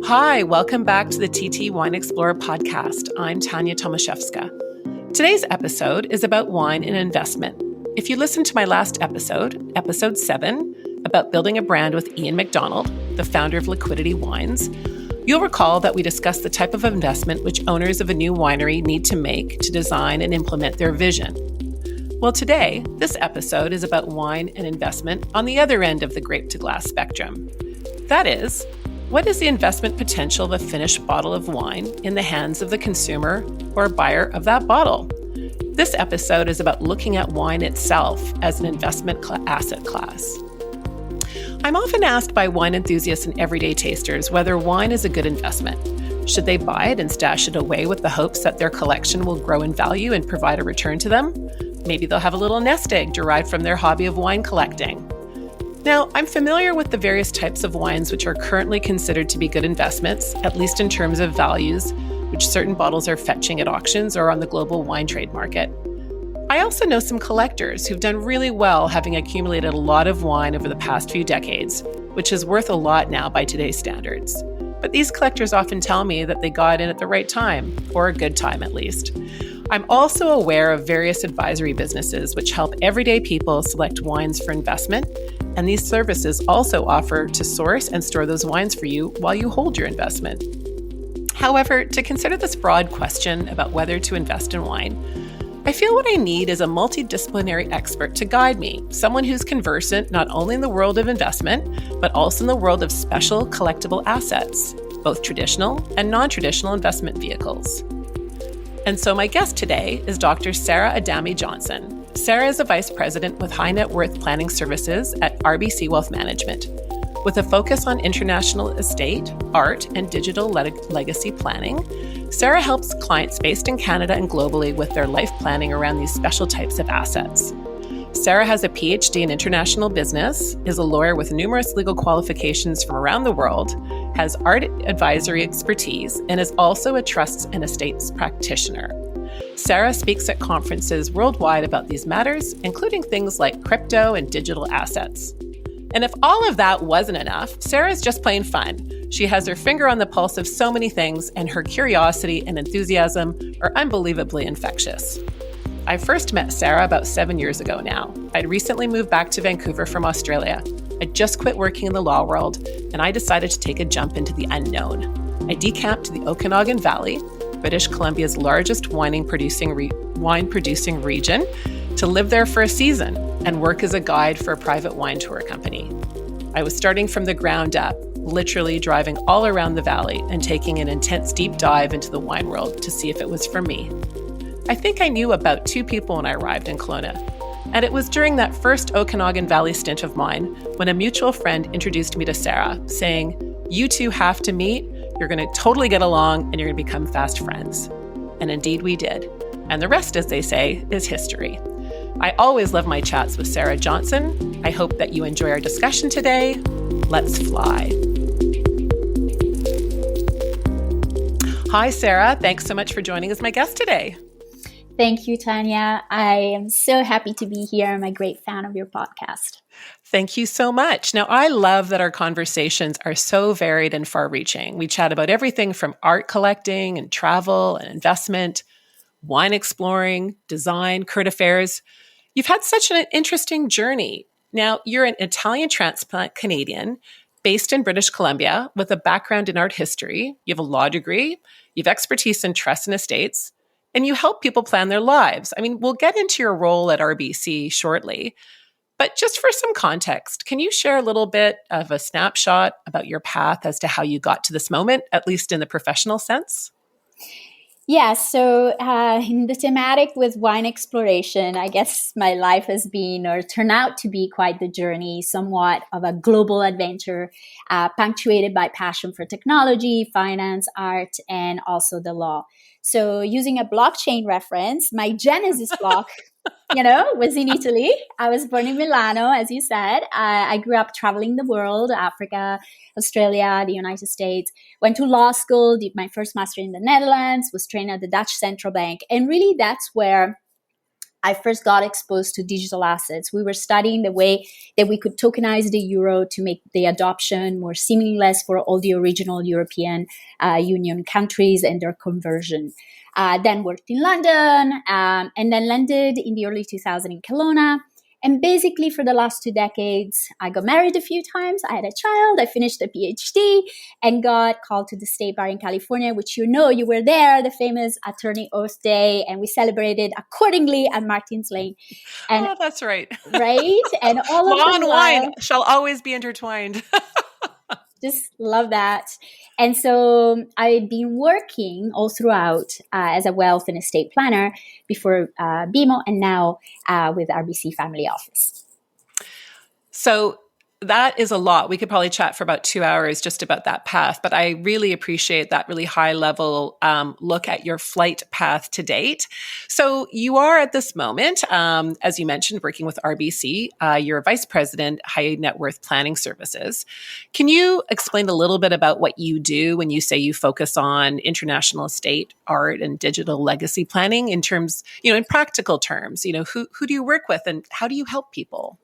Hi, welcome back to the TT Wine Explorer podcast. I'm Tania Tomaszewska. Today's episode is about wine and investment. If you listened to my last episode, episode 7, about building a brand with Ian McDonald, the founder of Liquidity Wines, you'll recall that we discussed the type of investment which owners of a new winery need to make to design and implement their vision. Well, today, this episode is about wine and investment on the other end of the grape to glass spectrum. That is, what is the investment potential of a finished bottle of wine in the hands of the consumer or buyer of that bottle? This episode is about looking at wine itself as an investment asset class. I'm often asked by wine enthusiasts and everyday tasters whether wine is a good investment. Should they buy it and stash it away with the hopes that their collection will grow in value and provide a return to them? Maybe they'll have a little nest egg derived from their hobby of wine collecting. Now, I'm familiar with the various types of wines which are currently considered to be good investments, at least in terms of values, which certain bottles are fetching at auctions or on the global wine trade market. I also know some collectors who've done really well, having accumulated a lot of wine over the past few decades, which is worth a lot now by today's standards. But these collectors often tell me that they got in at the right time, or a good time at least. I'm also aware of various advisory businesses which help everyday people select wines for investment, and these services also offer to source and store those wines for you while you hold your investment. However, to consider this broad question about whether to invest in wine, I feel what I need is a multi-disciplinary expert to guide me, someone who's conversant not only in the world of investment, but also in the world of special collectible assets, both traditional and non-traditional investment vehicles. And so my guest today is Dr. Sara Adami-Johnson. Sara is a vice president with High Net Worth Planning Services at RBC Wealth Management. With a focus on international estate, art, and digital legacy planning, Sara helps clients based in Canada and globally with their life planning around these special types of assets. Sara has a PhD in international business, is a lawyer with numerous legal qualifications from around the world, has art advisory expertise, and is also a trusts and estates practitioner. Sara speaks at conferences worldwide about these matters, including things like crypto and digital assets. And if all of that wasn't enough, Sara's just plain fun. She has her finger on the pulse of so many things, and her curiosity and enthusiasm are unbelievably infectious. I first met Sara about 7 years ago now. I'd recently moved back to Vancouver from Australia. I'd just quit working in the law world, and I decided to take a jump into the unknown. I decamped to the Okanagan Valley, British Columbia's largest wine producing region, to live there for a season and work as a guide for a private wine tour company. I was starting from the ground up, literally driving all around the valley and taking an intense deep dive into the wine world to see if it was for me. I think I knew about 2 people when I arrived in Kelowna, and it was during that first Okanagan Valley stint of mine when a mutual friend introduced me to Sara, saying, "You two have to meet, you're going to totally get along, and you're going to become fast friends." And indeed we did. And the rest, as they say, is history. I always love my chats with Sara Johnson. I hope that you enjoy our discussion today. Let's fly. Hi, Sara. Thanks so much for joining as my guest today. Thank you, Tania. I am so happy to be here. I'm a great fan of your podcast. Thank you so much. Now, I love that our conversations are so varied and far-reaching. We chat about everything from art collecting and travel and investment, wine exploring, design, current affairs. You've had such an interesting journey. Now, you're an Italian transplant Canadian based in British Columbia with a background in art history. You have a law degree, you have expertise in trusts and estates, and you help people plan their lives. I mean, we'll get into your role at RBC shortly, but just for some context, can you share a little bit of a snapshot about your path as to how you got to this moment, at least in the professional sense? Yeah, so in the thematic with wine exploration, I guess my life has been or turned out to be quite the journey, somewhat of a global adventure, punctuated by passion for technology, finance, art, and also the law. So using a blockchain reference, my Genesis block, was in Italy. I was born in Milano, as you said. I grew up traveling the world, Africa, Australia, the United States, went to law school, did my first master in the Netherlands, was trained at the Dutch Central Bank. And really that's where I first got exposed to digital assets. We were studying the way that we could tokenize the euro to make the adoption more seamless for all the original European Union countries and their conversion. Then worked in London, and then landed in the early 2000s in Kelowna. And basically for the last 2 decades, I got married a few times. I had a child. I finished a PhD and got called to the State Bar in California, which you were there, the famous Attorney Oath Day. And we celebrated accordingly at Martin's Lane. And, oh, that's right. Right? And all of law the and wine shall always be intertwined. Just love that. And so I've been working all throughout as a wealth and estate planner before BMO and now with RBC Family Office. So that is a lot. We could probably chat for about 2 hours just about that path, but I really appreciate that really high level look at your flight path to date. So you are at this moment, as you mentioned, working with RBC. You're a vice president, high net worth planning services. Can you explain a little bit about what you do when you say you focus on international estate, art, and digital legacy planning in terms, in practical terms? Who do you work with and how do you help people?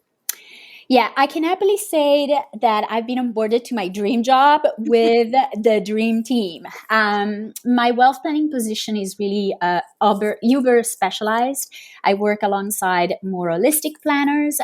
Yeah, I can happily say that I've been onboarded to my dream job with the dream team. My wealth planning position is really uber specialized. I work alongside more holistic planners,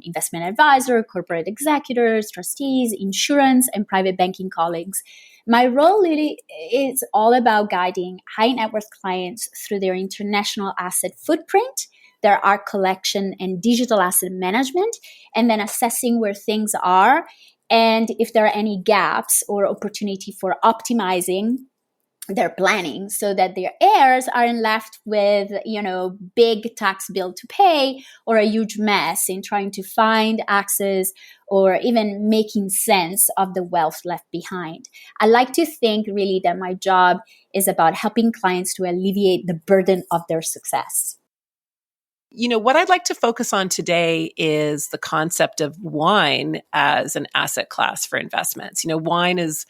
investment advisor, corporate executors, trustees, insurance, and private banking colleagues. My role really is all about guiding high net worth clients through their international asset footprint, their art collection and digital asset management, and then assessing where things are and if there are any gaps or opportunity for optimizing their planning so that their heirs aren't left with, big tax bill to pay or a huge mess in trying to find access or even making sense of the wealth left behind. I like to think really that my job is about helping clients to alleviate the burden of their success. What I'd like to focus on today is the concept of wine as an asset class for investments. Wine is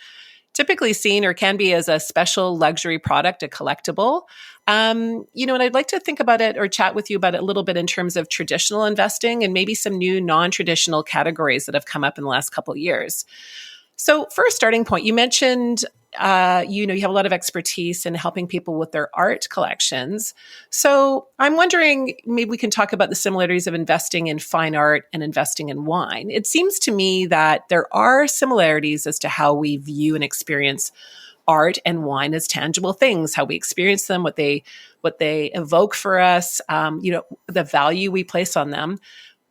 typically seen or can be as a special luxury product, a collectible. And I'd like to think about it or chat with you about it a little bit in terms of traditional investing and maybe some new non-traditional categories that have come up in the last couple of years. So for a starting point, you mentioned, you have a lot of expertise in helping people with their art collections. So I'm wondering, maybe we can talk about the similarities of investing in fine art and investing in wine. It seems to me that there are similarities as to how we view and experience art and wine as tangible things, how we experience them, what they evoke for us, the value we place on them.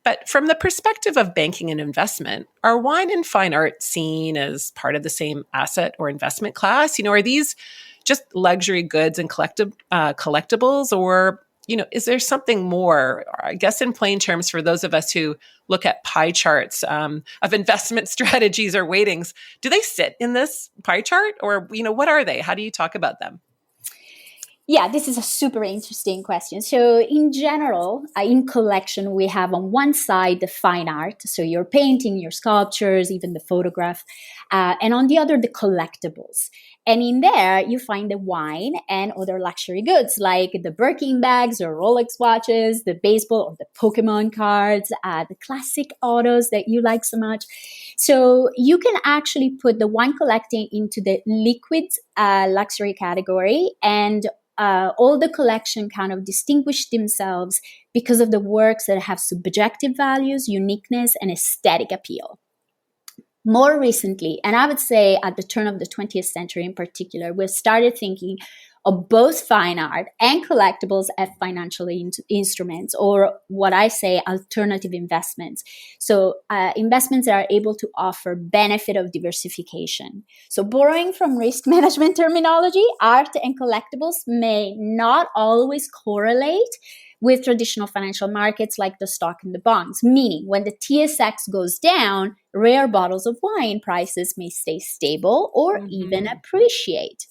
But from the perspective of banking and investment, are wine and fine art seen as part of the same asset or investment class? Are these just luxury goods and collectibles, or is there something more? I guess in plain terms, for those of us who look at pie charts of investment strategies or weightings, do they sit in this pie chart, or what are they? How do you talk about them? Yeah, this is a super interesting question. So in general, in collection, we have on one side the fine art, so your painting, your sculptures, even the photograph, and on the other, the collectibles. And in there, you find the wine and other luxury goods like the Birkin bags or Rolex watches, the baseball or the Pokemon cards, the classic autos that you like so much. So you can actually put the wine collecting into the liquid luxury category, and all the collection kind of distinguish themselves because of the works that have subjective values, uniqueness, and aesthetic appeal. More recently, and I would say at the turn of the 20th century in particular, we've started thinking of both fine art and collectibles as financial instruments, or what I say alternative investments. So investments that are able to offer benefit of diversification. So borrowing from risk management terminology, art and collectibles may not always correlate with traditional financial markets like the stock and the bonds, meaning when the TSX goes down, rare bottles of wine prices may stay stable or even appreciate.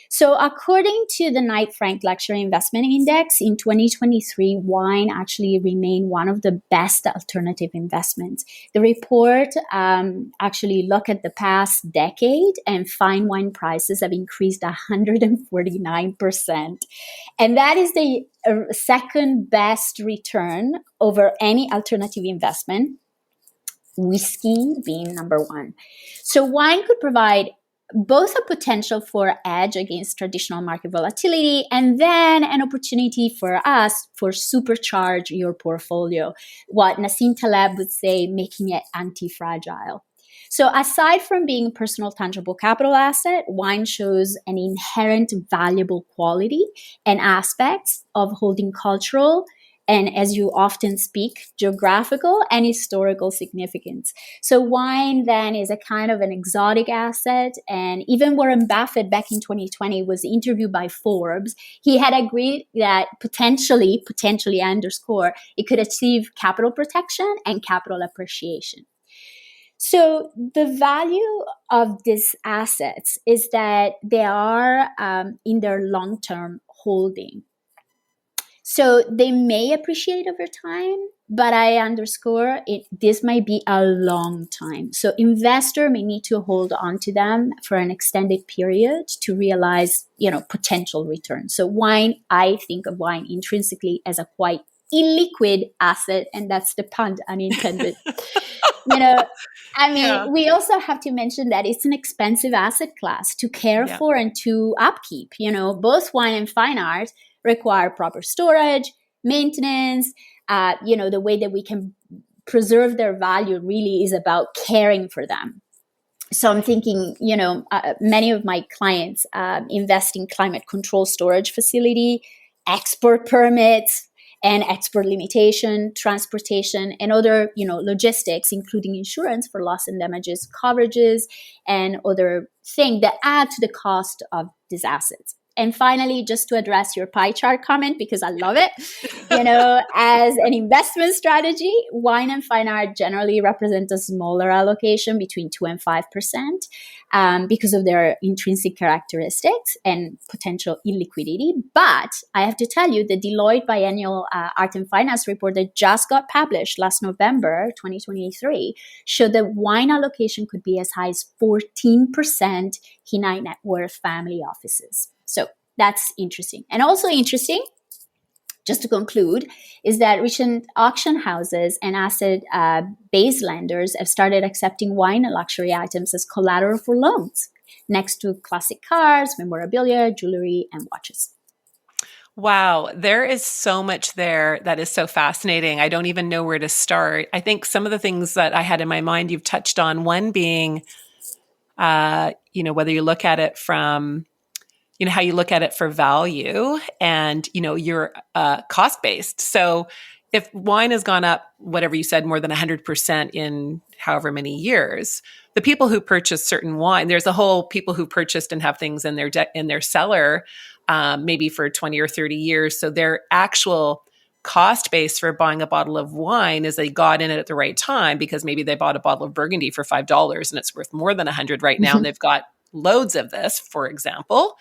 So according to the Knight Frank Luxury Investment Index, in 2023, wine actually remained one of the best alternative investments. The report actually looked at the past decade, and fine wine prices have increased 149%. And that is the second best return over any alternative investment, whiskey being number one. So wine could provide both a potential for edge against traditional market volatility, and then an opportunity for us for supercharge your portfolio. What Nassim Taleb would say, making it anti-fragile. So aside from being a personal tangible capital asset, wine shows an inherent valuable quality and aspects of holding cultural, and as you often speak, geographical and historical significance. So wine then is a kind of an exotic asset. And even Warren Buffett back in 2020 was interviewed by Forbes. He had agreed that potentially, I underscore, it could achieve capital protection and capital appreciation. So the value of these assets is that they are in their long-term holding. So they may appreciate over time, but I underscore it. This might be a long time. So investor may need to hold on to them for an extended period to realize, potential return. So wine, I think of wine intrinsically as a quite illiquid asset, and that's the pun unintended. We also have to mention that it's an expensive asset class to care for and to upkeep. Both wine and fine art require proper storage, maintenance. The way that we can preserve their value really is about caring for them. So I'm thinking, many of my clients invest in climate control storage facility, export permits, and export limitation, transportation, and other, logistics, including insurance for loss and damages coverages and other things that add to the cost of these assets. And finally, just to address your pie chart comment, because I love it, as an investment strategy, wine and fine art generally represent a smaller allocation between 2 and 5% because of their intrinsic characteristics and potential illiquidity. But I have to tell you, the Deloitte Biennial Art and Finance report that just got published last November, 2023, showed that wine allocation could be as high as 14% in high net worth family offices. So that's interesting. And also interesting, just to conclude, is that recent auction houses and asset-based lenders have started accepting wine and luxury items as collateral for loans, next to classic cars, memorabilia, jewelry, and watches. Wow, there is so much there that is so fascinating. I don't even know where to start. I think some of the things that I had in my mind you've touched on, one being, whether you look at it from how you look at it for value and, you're cost-based. So if wine has gone up, whatever you said, more than 100% in however many years, the people who purchase certain wine, there's a whole people who purchased and have things in their cellar, maybe for 20 or 30 years. So their actual cost base for buying a bottle of wine is they got in it at the right time because maybe they bought a bottle of Burgundy for $5 and it's worth more than 100 right now. And they've got loads of this, for example.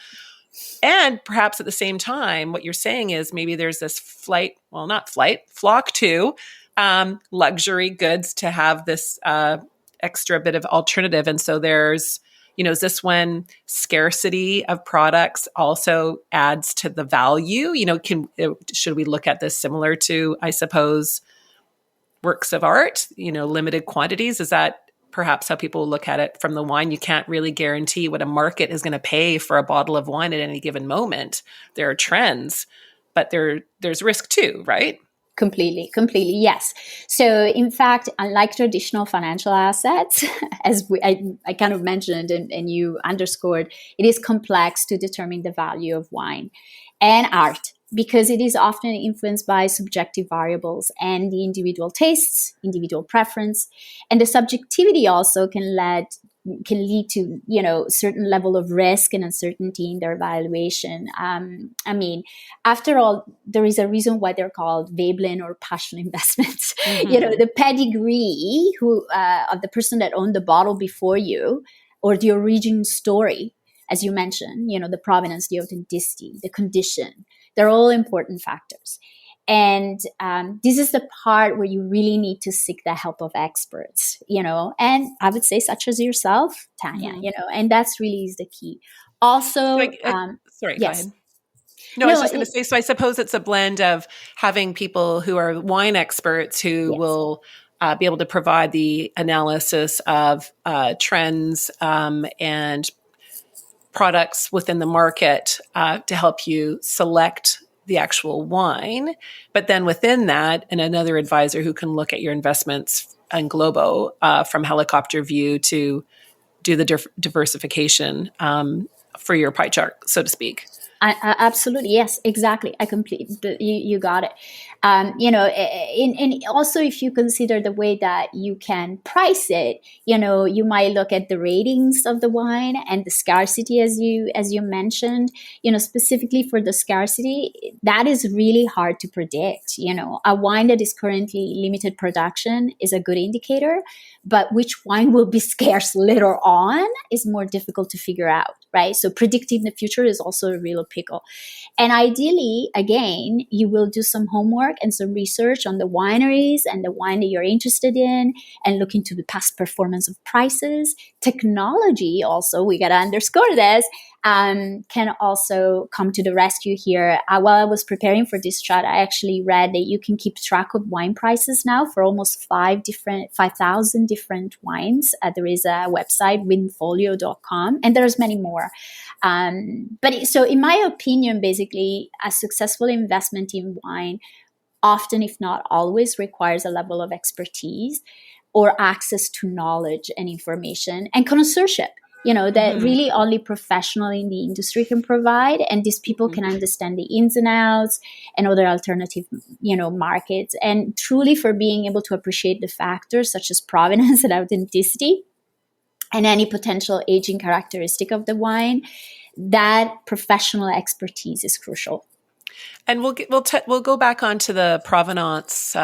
And perhaps at the same time, what you're saying is maybe there's this flock to luxury goods to have this extra bit of alternative. And so there's, is this when scarcity of products also adds to the value? Should we look at this similar to, I suppose, works of art, limited quantities? Is that perhaps how people look at it from the wine? You can't really guarantee what a market is going to pay for a bottle of wine at any given moment. There are trends, but there's risk too, right? Completely, yes. So in fact, unlike traditional financial assets, as I kind of mentioned and you underscored, it is complex to determine the value of wine and art, because it is often influenced by subjective variables and the individual tastes, individual preference, and the subjectivity also can lead to certain level of risk and uncertainty in their evaluation. After all, there is a reason why they're called Veblen or passion investments. Mm-hmm. The pedigree of the person that owned the bottle before you, or the origin story, as you mentioned, the provenance, the authenticity, the condition. They're all important factors. And this is the part where you really need to seek the help of experts, and I would say such as yourself, Tania, and that's really is the key. Also, sorry, go yes. ahead. No, I was just going to say, so I suppose it's a blend of having people who are wine experts who will be able to provide the analysis of trends and products within the market to help you select the actual wine. But then within that, and another advisor who can look at your investments and Globo from helicopter view to do the diversification for your pie chart, so to speak. Absolutely. Yes, exactly. I completely, you got it. And also if you consider the way that you can price it, you might look at the ratings of the wine and the scarcity, as you mentioned, specifically for the scarcity, that is really hard to predict. A wine that is currently limited production is a good indicator, but which wine will be scarce later on is more difficult to figure out, right? So predicting the future is also a real pickle. And ideally, again, you will do some homework and some research on the wineries and the wine that you're interested in and look into the past performance of prices. Technology also, we got to underscore this, can also come to the rescue here. While I was preparing for this chat, I actually read that you can keep track of wine prices now for almost 5,000 different wines. There is a website, winfolio.com, and there's many more. But so in my opinion, basically, a successful investment in wine often, if not always, requires a level of expertise or access to knowledge and information and connoisseurship, that really only professional in the industry can provide. And these people can understand the ins and outs and other alternative, markets. And truly for being able to appreciate the factors such as provenance and authenticity and any potential aging characteristic of the wine, that professional expertise is crucial. And we'll go back onto the provenance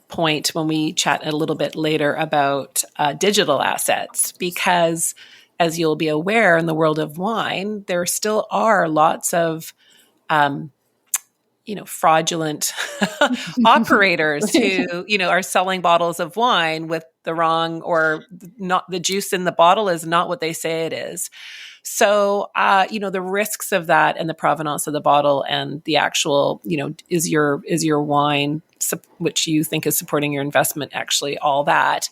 point when we chat a little bit later about digital assets, because as you'll be aware, in the world of wine, there still are lots of fraudulent operators who, are selling bottles of wine with the wrong, or not, the juice in the bottle is not what they say it is. So, the risks of that and the provenance of the bottle and the actual, is your wine, which you think is supporting your investment, actually all that.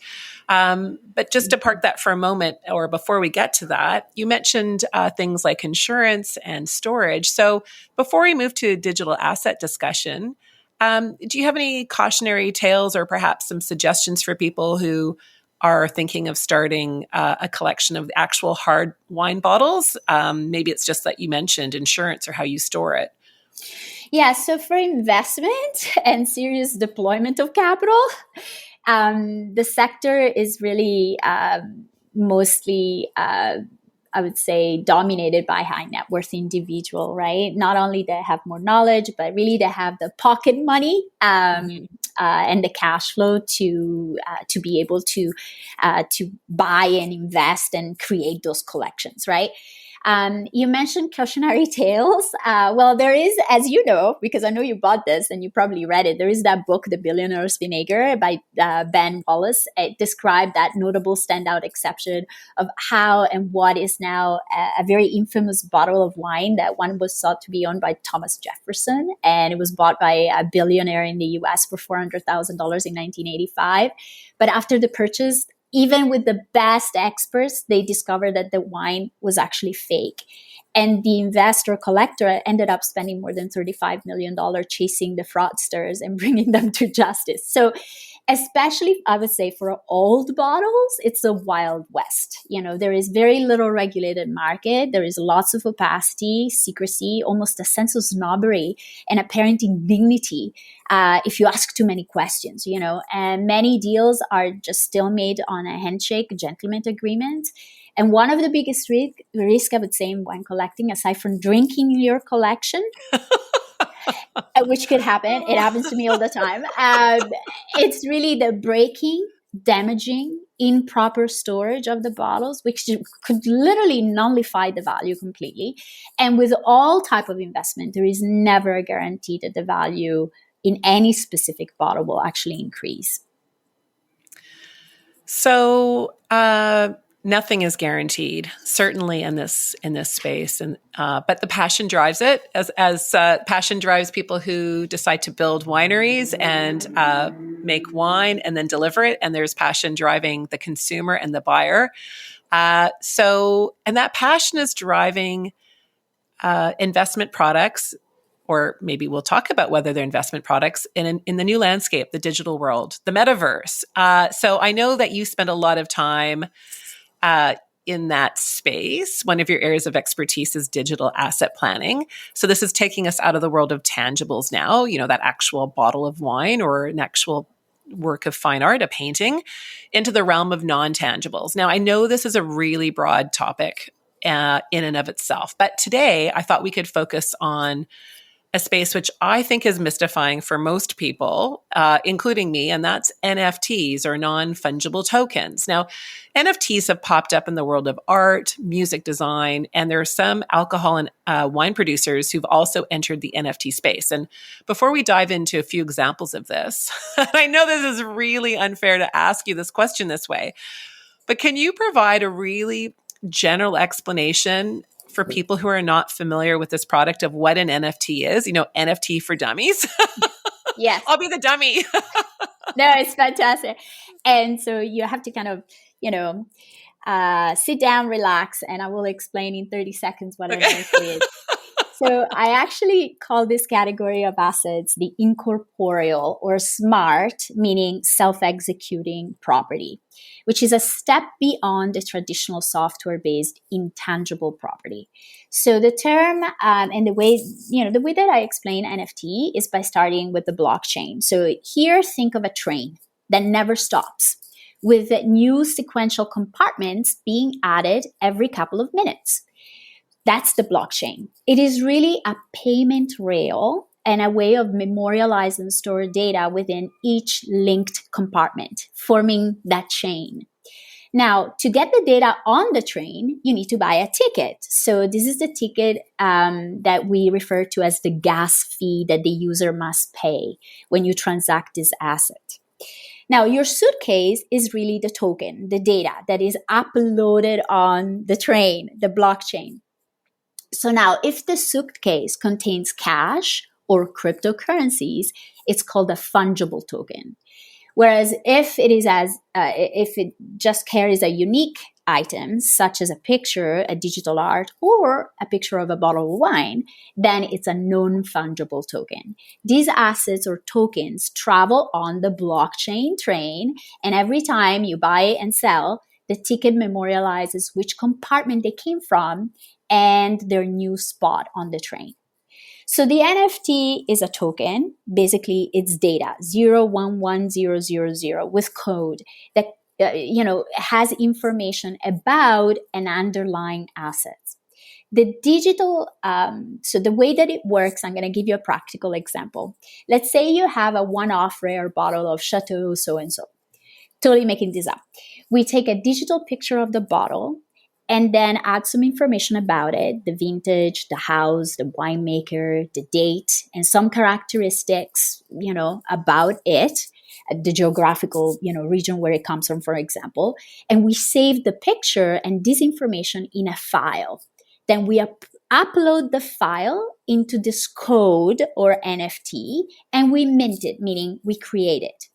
But just to park that for a moment, or before we get to that, you mentioned things like insurance and storage. So before we move to digital asset discussion, do you have any cautionary tales or perhaps some suggestions for people who are thinking of starting a collection of actual hard wine bottles? Maybe it's just that you mentioned insurance or how you store it. Yeah, so for investment and serious deployment of capital, the sector is really mostly, I would say, dominated by high net worth individual, right? Not only they have more knowledge, but really they have the pocket money and the cash flow to be able to buy and invest and create those collections, right? You mentioned cautionary tales. Well, there is, as you know, because I know you bought this and you probably read it, there is that book, The Billionaire's Vinegar by Ben Wallace. It described that notable standout exception of how and what is now a very infamous bottle of wine that one was thought to be owned by Thomas Jefferson. And it was bought by a billionaire in the US for $400,000 in 1985. But after the purchase, even with the best experts, they discovered that the wine was actually fake. And the investor collector ended up spending more than $35 million chasing the fraudsters and bringing them to justice. So especially, I would say, for old bottles, it's a wild west. There is very little regulated market. There is lots of opacity, secrecy, almost a sense of snobbery and apparent indignity if you ask too many questions, and many deals are just still made on a handshake, gentleman agreement. And one of the biggest risk, I would say, in wine collecting, aside from drinking your collection, which could happen. It happens to me all the time. It's really the breaking, damaging, improper storage of the bottles, which could literally nullify the value completely. And with all type of investment, there is never a guarantee that the value in any specific bottle will actually increase. So nothing is guaranteed, certainly in this space, and but the passion drives it, as passion drives people who decide to build wineries and make wine and then deliver it. And there's passion driving the consumer and the buyer. And that passion is driving investment products. Or maybe we'll talk about whether they're investment products in the new landscape, the digital world, the metaverse. So I know that you spend a lot of time in that space. One of your areas of expertise is digital asset planning. So this is taking us out of the world of tangibles now, that actual bottle of wine or an actual work of fine art, a painting, into the realm of non-tangibles. Now, I know this is a really broad topic in and of itself, but today I thought we could focus on a space which I think is mystifying for most people, including me, and that's NFTs or non-fungible tokens. Now, NFTs have popped up in the world of art, music design, and there are some alcohol and wine producers who've also entered the NFT space. And before we dive into a few examples of this, I know this is really unfair to ask you this question this way, but can you provide a really general explanation for people who are not familiar with this product of what an NFT is? NFT for dummies. Yes. I'll be the dummy. No, it's fantastic. And so you have to kind of, sit down, relax, and I will explain in 30 seconds what an NFT is. So I actually call this category of assets the incorporeal or SMART, meaning self-executing property, which is a step beyond the traditional software-based intangible property. So the term and the way that I explain NFT is by starting with the blockchain. So here, think of a train that never stops, with new sequential compartments being added every couple of minutes. That's the blockchain. It is really a payment rail and a way of memorialize and store data within each linked compartment, forming that chain. Now, to get the data on the train, you need to buy a ticket. So this is the ticket that we refer to as the gas fee that the user must pay when you transact this asset. Now, your suitcase is really the token, the data that is uploaded on the train, the blockchain. So now, if the suitcase contains cash or cryptocurrencies, it's called a fungible token. Whereas if it just carries a unique item, such as a picture, a digital art, or a picture of a bottle of wine, then it's a non-fungible token. These assets or tokens travel on the blockchain train, and every time you buy and sell, the ticket memorializes which compartment they came from and their new spot on the train. So the NFT is a token. Basically, it's data 011000 with code that has information about an underlying asset. The digital, so the way that it works, I'm going to give you a practical example. Let's say you have a one-off rare bottle of Chateau so-and-so. Totally making this up. We take a digital picture of the bottle and then add some information about it, the vintage, the house, the winemaker, the date, and some characteristics, about it, the geographical, region where it comes from, for example. And we save the picture and this information in a file. Then we upload the file into this code or NFT and we mint it, meaning we create it.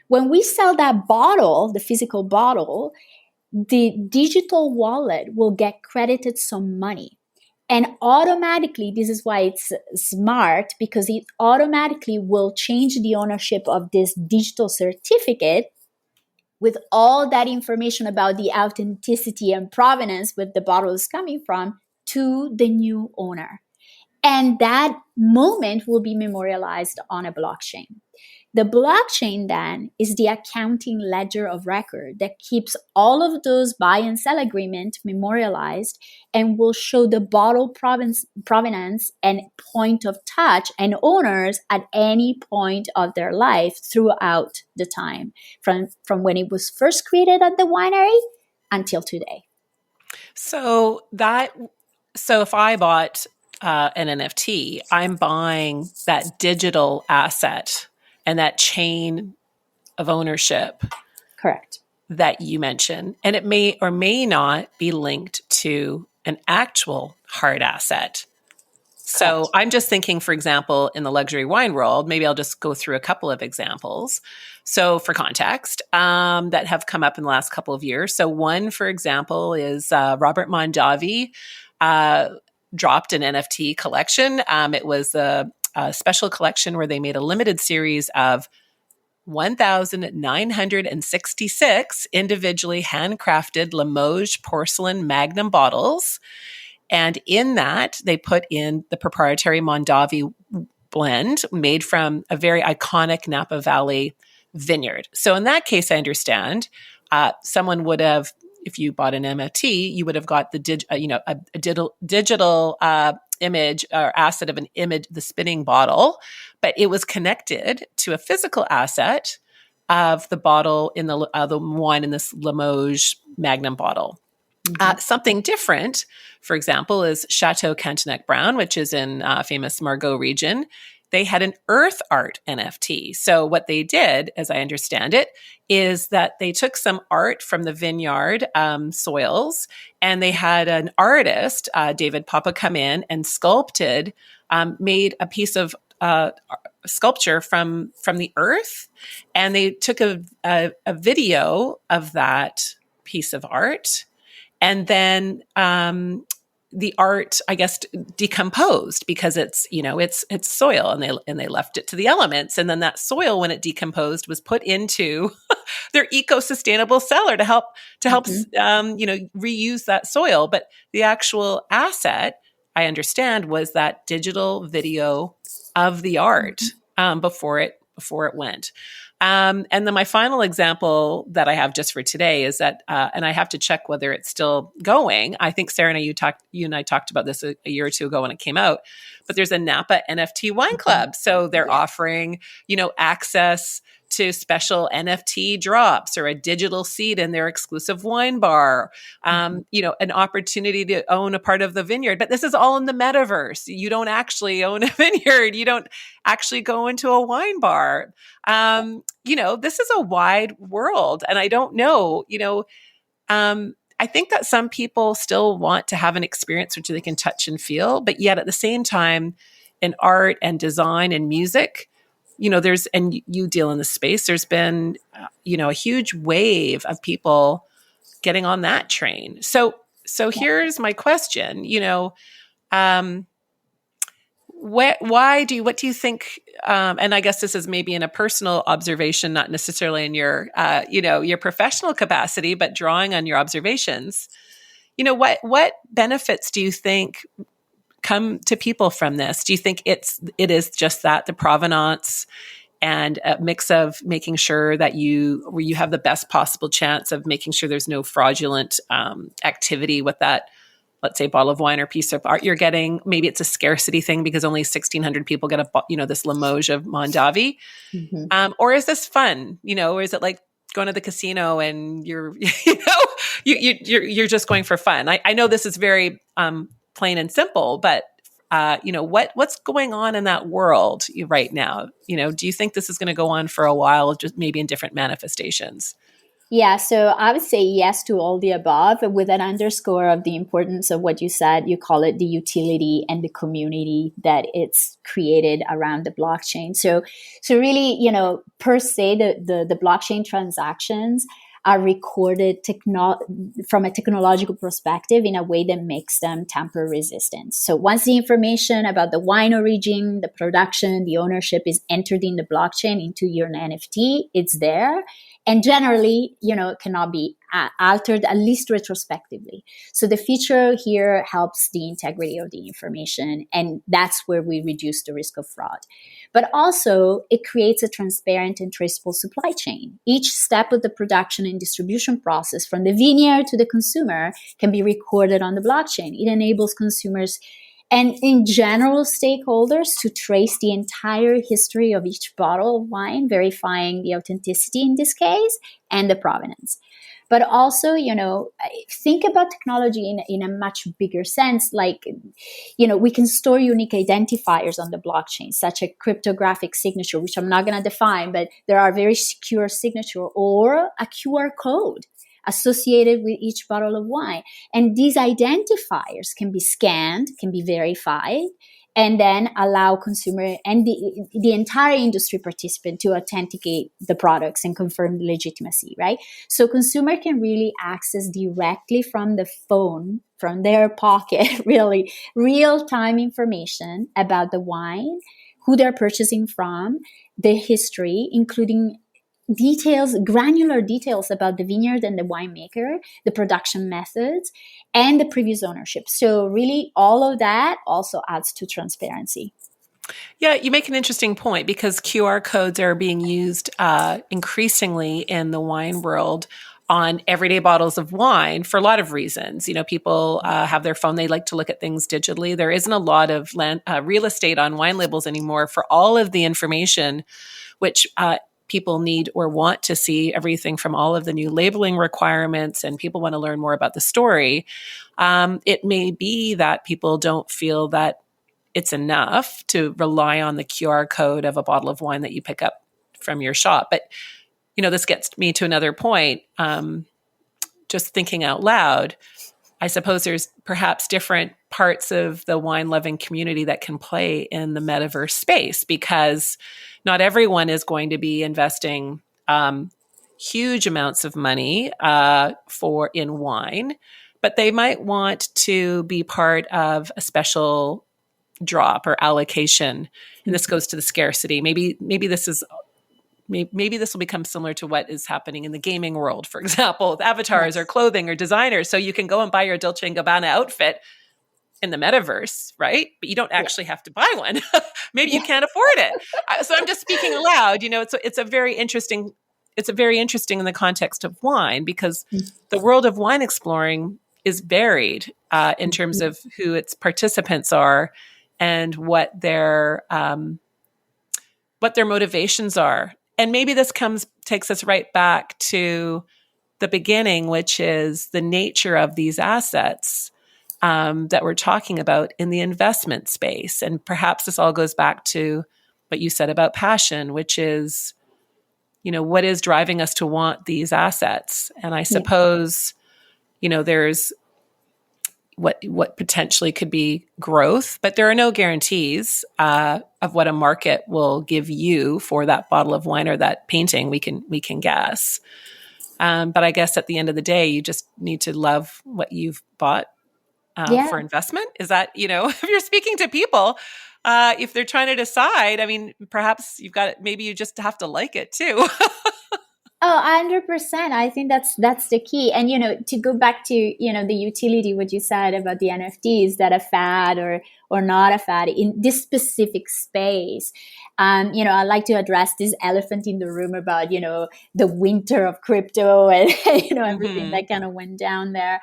When we sell that bottle, the physical bottle, the digital wallet will get credited some money. And automatically, this is why it's smart, because it automatically will change the ownership of this digital certificate with all that information about the authenticity and provenance where the bottle is coming from to the new owner. And that moment will be memorialized on a blockchain. The blockchain then is the accounting ledger of record that keeps all of those buy and sell agreements memorialized and will show the bottle provenance and point of touch and owners at any point of their life throughout the time, from when it was first created at the winery until today. So if I bought an NFT, I'm buying that digital asset and that chain of ownership. Correct. That you mentioned. And it may or may not be linked to an actual hard asset. So Correct. I'm just thinking, for example, in the luxury wine world, maybe I'll just go through a couple of examples. So for context, that have come up in the last couple of years. So one, for example, is Robert Mondavi dropped an NFT collection. It was a special collection where they made a limited series of 1,966 individually handcrafted Limoges porcelain magnum bottles. And in that, they put in the proprietary Mondavi blend made from a very iconic Napa Valley vineyard. So in that case, I understand someone would have, if you bought an NFT, you would have got the digital image or asset of an image, the spinning bottle, but it was connected to a physical asset of the bottle in the wine in this Limoges Magnum bottle. Mm-hmm. Something different, for example, is Chateau Cantenac Brown, which is in famous Margaux region. They had an earth art NFT. So what they did, as I understand it, is that they took some art from the vineyard soils, and they had an artist, David Papa, come in and made a piece of sculpture from the earth, and they took a video of that piece of art, and then the art, I guess, decomposed because it's soil, and they left it to the elements, and then that soil, when it decomposed, was put into their eco-sustainable cellar to help reuse that soil. But the actual asset, I understand, was that digital video of the art before it went. And then my final example that I have just for today is that, and I have to check whether it's still going. I think Sara and you and I talked about this a year or two ago when it came out, but there's a Napa NFT wine club. So they're offering, access to special NFT drops or a digital seat in their exclusive wine bar, an opportunity to own a part of the vineyard. But this is all in the metaverse. You don't actually own a vineyard. You don't actually go into a wine bar. This is a wide world. And I don't know, I think that some people still want to have an experience which they can touch and feel, but yet at the same time, in art and design and music, and you deal in the space, there's been, a huge wave of people getting on that train. So here's my question, what do you think, and I guess this is maybe in a personal observation, not necessarily in your, your professional capacity, but drawing on your observations, what benefits do you think come to people from this? Do you think it is just that the provenance and a mix of making sure that you have the best possible chance of making sure there's no fraudulent activity with that, let's say, bottle of wine or piece of art you're getting? Maybe it's a scarcity thing because only 1,600 people get this Limoges of Mondavi, or is this fun? Or is it like going to the casino and you're you're just going for fun? I know this is very plain and simple, but what's going on in that world right now? Do you think this is going to go on for a while, just maybe in different manifestations? Yeah, so I would say yes to all the above, with an underscore of the importance of what you said. You call it the utility and the community that it's created around the blockchain. So really, per se, the blockchain transactions are recorded from a technological perspective in a way that makes them tamper resistant. So once the information about the wine origin, the production, the ownership is entered in the blockchain into your NFT, it's there. And generally, it cannot be altered, at least retrospectively. So the feature here helps the integrity of the information, and that's where we reduce the risk of fraud. But also, it creates a transparent and traceable supply chain. Each step of the production and distribution process, from the vineyard to the consumer, can be recorded on the blockchain. It enables consumers and, in general, stakeholders to trace the entire history of each bottle of wine, verifying the authenticity in this case and the provenance. But also, think about technology in a much bigger sense. Like, we can store unique identifiers on the blockchain, such a cryptographic signature, which I'm not going to define, but there are very secure signature, or a QR code associated with each bottle of wine. And these identifiers can be scanned, can be verified, and then allow consumer and the entire industry participant to authenticate the products and confirm the legitimacy, right? So consumer can really access directly from the phone, from their pocket, really real-time information about the wine, who they're purchasing from, the history, including granular details about the vineyard and the winemaker, the production methods, and the previous ownership. So really, all of that also adds to transparency. Yeah, you make an interesting point, because QR codes are being used increasingly in the wine world on everyday bottles of wine for a lot of reasons. People have their phone. They like to look at things digitally. There isn't a lot of real estate on wine labels anymore for all of the information, which people need or want to see, everything from all of the new labeling requirements, and people want to learn more about the story. It may be that people don't feel that it's enough to rely on the QR code of a bottle of wine that you pick up from your shop. But, this gets me to another point. Just thinking out loud, I suppose there's perhaps different parts of the wine-loving community that can play in the metaverse space, because not everyone is going to be investing huge amounts of money in wine, but they might want to be part of a special drop or allocation. And this goes to the scarcity. Maybe this will become similar to what is happening in the gaming world, for example, with avatars or clothing or designers. So you can go and buy your Dolce & Gabbana outfit in the metaverse, right? But you don't actually have to buy one. Maybe you can't afford it. So I'm just speaking aloud. It's a very interesting in the context of wine, because the world of wine exploring is varied in terms of who its participants are and what their motivations are. And maybe this takes us right back to the beginning, which is the nature of these assets that we're talking about in the investment space. And perhaps this all goes back to what you said about passion, which is, what is driving us to want these assets? And I suppose, there's what potentially could be growth, but there are no guarantees of what a market will give you for that bottle of wine or that painting. We can guess. But I guess at the end of the day, you just need to love what you've bought for investment. Is that, if you're speaking to people, if they're trying to decide, perhaps maybe you just have to like it too. Oh, 100%. I think that's the key. And, to go back to, the utility, what you said about the NFT, is that a fad or not a fad in this specific space? I like to address this elephant in the room about, the winter of crypto and, everything that kind of went down there.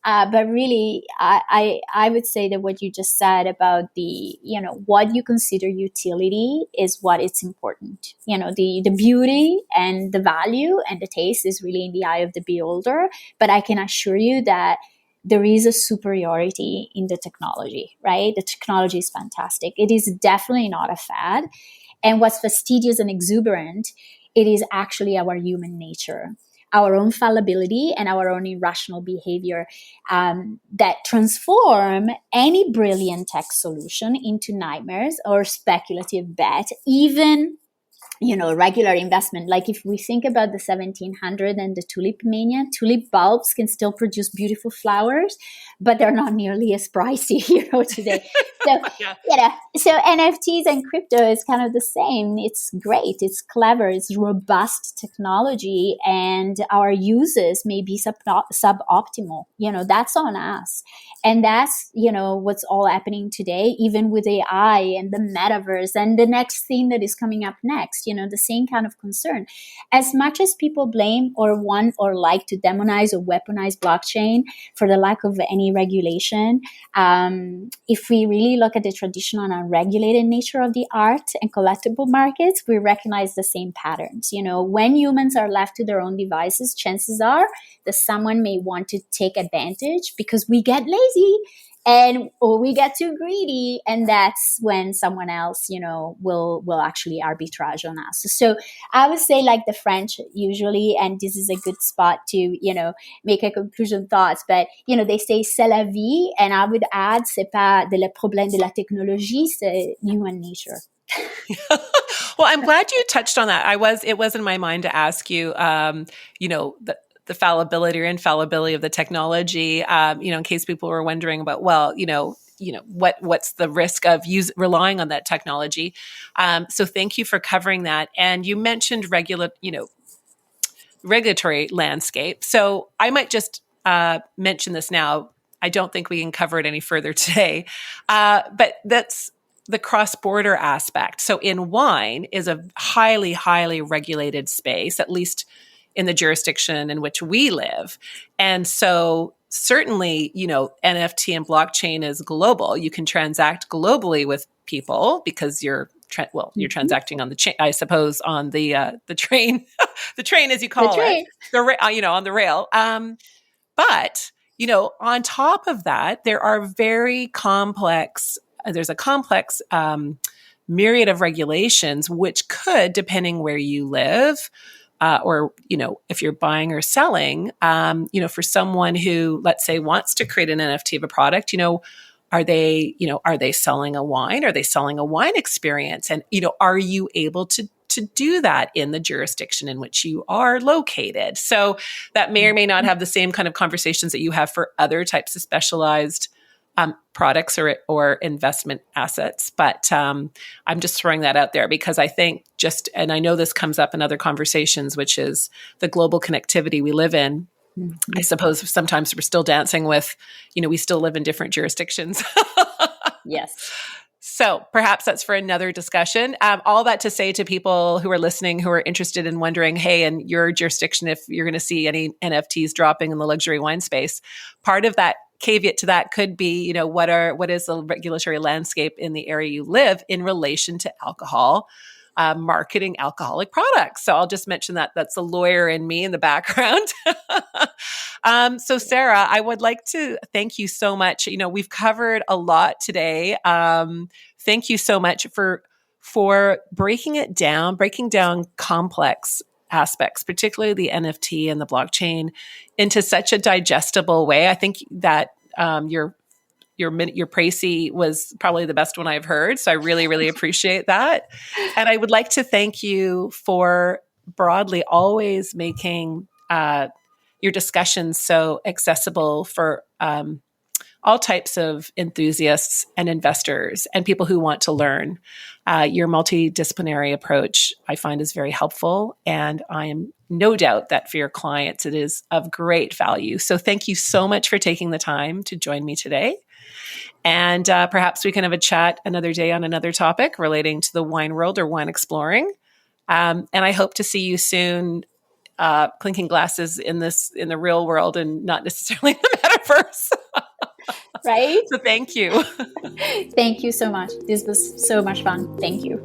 But really, I would say that what you just said about the, what you consider utility is what is important. The beauty and the value and the taste is really in the eye of the beholder. But I can assure you that there is a superiority in the technology, right? The technology is fantastic. It is definitely not a fad. And what's fastidious and exuberant, it is actually our human nature, our own fallibility and our own irrational behavior that transform any brilliant tech solution into nightmares or speculative bet, even regular investment. Like if we think about the 1700 and the tulip mania, tulip bulbs can still produce beautiful flowers, but they're not nearly as pricey, today. So, Yeah. so NFTs and crypto is kind of the same. It's great. It's clever. It's robust technology, and our users may be suboptimal. That's on us. And that's, what's all happening today, even with AI and the metaverse and the next thing that is coming up next, the same kind of concern. As much as people blame or want or like to demonize or weaponize blockchain for the lack of any regulation, if we really look at the traditional and unregulated nature of the art and collectible markets, we recognize the same patterns. When humans are left to their own devices, chances are that someone may want to take advantage because we get lazy or we get too greedy, and that's when someone else, will actually arbitrage on us. So I would say, like the French usually, and this is a good spot to, make a conclusion thoughts, but, they say c'est la vie, and I would add, c'est pas le problème de la technologie, c'est human nature. Well, I'm glad you touched on that. It was in my mind to ask you, the fallibility or infallibility of the technology, in case people were wondering about, what's the risk of relying on that technology. So thank you for covering that. And you mentioned regulatory landscape. So I might just mention this now. I don't think we can cover it any further today, but that's the cross-border aspect. So in wine is a highly, highly regulated space, at least in the jurisdiction in which we live. And so certainly, NFT and blockchain is global. You can transact globally with people because you're transacting on the chain, I suppose, on the train, the train, as you call it, on the rail. But, on top of that, there's a complex myriad of regulations, which could, depending where you live, or, if you're buying or selling, for someone who, let's say, wants to create an NFT of a product, are they selling a wine? Are they selling a wine experience? And, are you able to do that in the jurisdiction in which you are located? So that may or may not have the same kind of conversations that you have for other types of specialized products or investment assets. But I'm just throwing that out there because I think and I know this comes up in other conversations, which is the global connectivity we live in. Mm-hmm. I suppose sometimes we're still dancing with, we still live in different jurisdictions. Yes. So perhaps that's for another discussion. All that to say to people who are listening, who are interested in wondering, hey, in your jurisdiction, if you're going to see any NFTs dropping in the luxury wine space, part of that caveat to that could be, what is the regulatory landscape in the area you live in relation to alcohol, marketing alcoholic products. So I'll just mention that's the lawyer in me in the background. So Sara, I would like to thank you so much. We've covered a lot today. Thank you so much for breaking down complex aspects, particularly the NFT and the blockchain, into such a digestible way. I think that your précis was probably the best one I've heard. So I really, really appreciate that. And I would like to thank you for broadly always making your discussions so accessible for all types of enthusiasts and investors and people who want to learn. Your multidisciplinary approach, I find, is very helpful. And I am no doubt that for your clients, it is of great value. So thank you so much for taking the time to join me today. And perhaps we can have a chat another day on another topic relating to the wine world or wine exploring. And I hope to see you soon, clinking glasses in the real world and not necessarily in the metaverse. Right? So thank you. Thank you so much. This was so much fun. Thank you.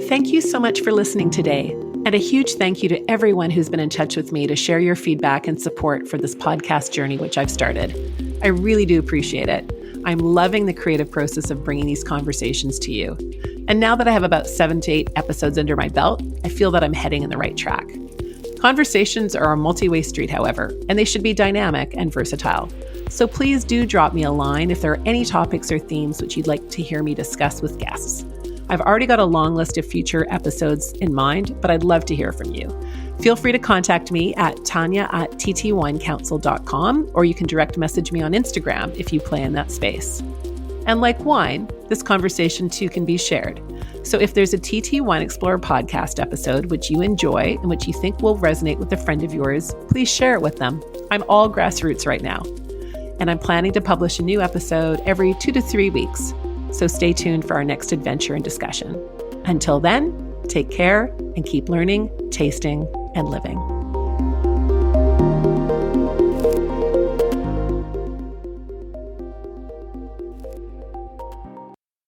Thank you so much for listening today. And a huge thank you to everyone who's been in touch with me to share your feedback and support for this podcast journey, which I've started. I really do appreciate it. I'm loving the creative process of bringing these conversations to you. And now that I have about 7 to 8 episodes under my belt, I feel that I'm heading in the right track. Conversations are a multi-way street, however, and they should be dynamic and versatile. So please do drop me a line if there are any topics or themes which you'd like to hear me discuss with guests. I've already got a long list of future episodes in mind, but I'd love to hear from you. Feel free to contact me at tanya@ttwinecouncil.com, or you can direct message me on Instagram if you play in that space. And like wine, this conversation too can be shared. So if there's a TT Wine Explorer podcast episode which you enjoy and which you think will resonate with a friend of yours, please share it with them. I'm all grassroots right now. And I'm planning to publish a new episode every 2 to 3 weeks. So stay tuned for our next adventure and discussion. Until then, take care and keep learning, tasting, and living.